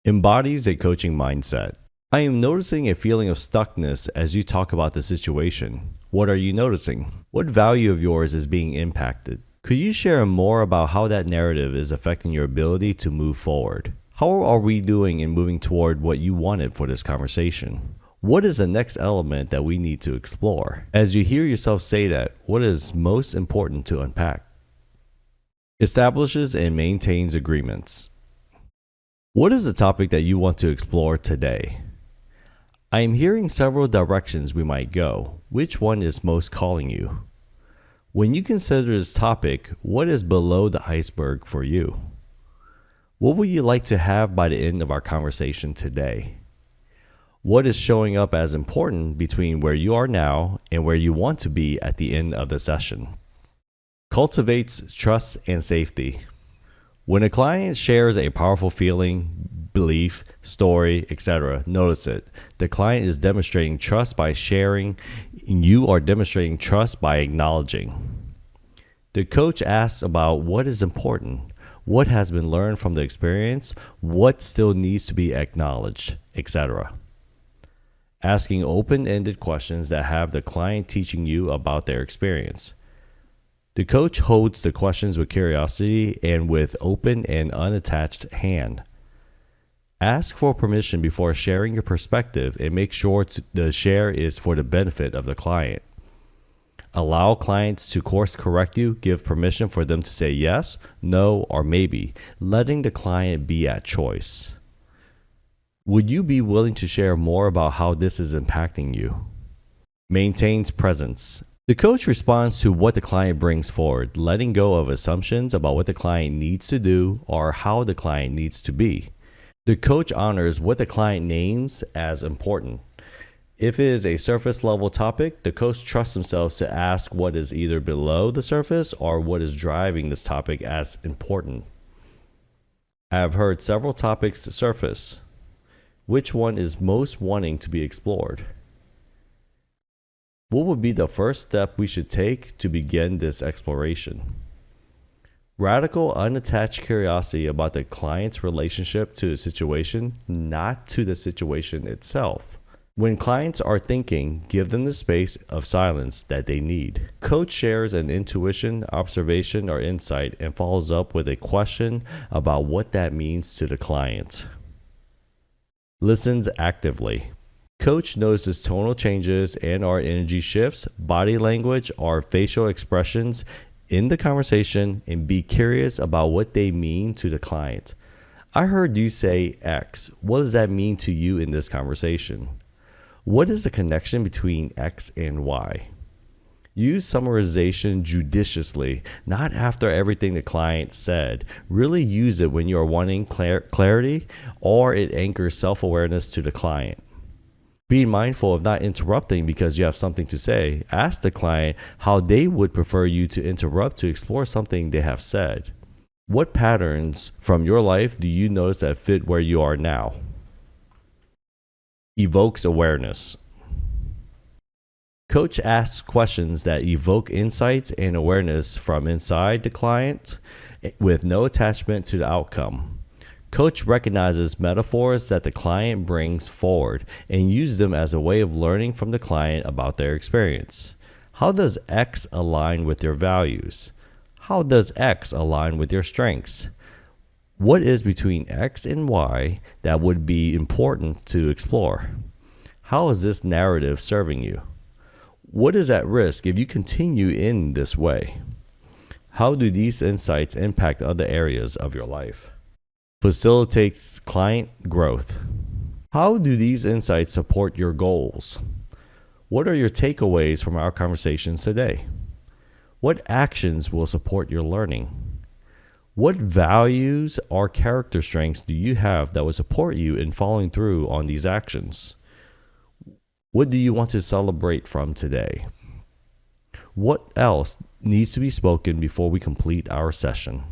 Embodies a coaching mindset. I am noticing a feeling of stuckness as you talk about the situation. What are you noticing? What value of yours is being impacted? Could you share more about how that narrative is affecting your ability to move forward? How are we doing in moving toward what you wanted for this conversation? What is the next element that we need to explore? As you hear yourself say that, what is most important to unpack? Establishes and maintains agreements. What is the topic that you want to explore today? I am hearing several directions we might go. Which one is most calling you? When you consider this topic, what is below the iceberg for you? What would you like to have by the end of our conversation today? What is showing up as important between where you are now and where you want to be at the end of the session? Cultivates trust and safety. When a client shares a powerful feeling, belief, story, etc., notice it. The client is demonstrating trust by sharing, and you are demonstrating trust by acknowledging. The coach asks about what is important, what has been learned from the experience, what still needs to be acknowledged, etc. Asking open-ended questions that have the client teaching you about their experience. The coach holds the questions with curiosity and with open and unattached hand. Ask for permission before sharing your perspective and make sure the share is for the benefit of the client. Allow clients to course correct you, give permission for them to say yes, no, or maybe, letting the client be at choice. Would you be willing to share more about how this is impacting you? Maintains presence. The coach responds to what the client brings forward, letting go of assumptions about what the client needs to do or how the client needs to be. The coach honors what the client names as important. If it is a surface level topic, the coach trusts themselves to ask what is either below the surface or what is driving this topic as important. I have heard several topics to surface. Which one is most wanting to be explored? What would be the first step we should take to begin this exploration? Radical, unattached curiosity about the client's relationship to the situation, not to the situation itself. When clients are thinking, give them the space of silence that they need. Coach shares an intuition, observation, or insight and follows up with a question about what that means to the client. Listens actively. Coach notices tonal changes and or energy shifts, body language, or facial expressions in the conversation and be curious about what they mean to the client. I heard you say X. What does that mean to you in this conversation? What is the connection between X and Y? Use summarization judiciously, not after everything the client said. Really use it when you are wanting clarity or it anchors self-awareness to the client. Being mindful of not interrupting because you have something to say. Ask the client how they would prefer you to interrupt to explore something they have said. What patterns from your life do you notice that fit where you are now? Evokes awareness. Coach asks questions that evoke insights and awareness from inside the client with no attachment to the outcome. Coach recognizes metaphors that the client brings forward and uses them as a way of learning from the client about their experience. How does X align with your values? How does X align with your strengths? What is between X and Y that would be important to explore? How is this narrative serving you? What is at risk if you continue in this way? How do these insights impact other areas of your life? Facilitates client growth. How do these insights support your goals? What are your takeaways from our conversations today? What actions will support your learning? What values or character strengths do you have that will support you in following through on these actions? What do you want to celebrate from today? What else needs to be spoken before we complete our session?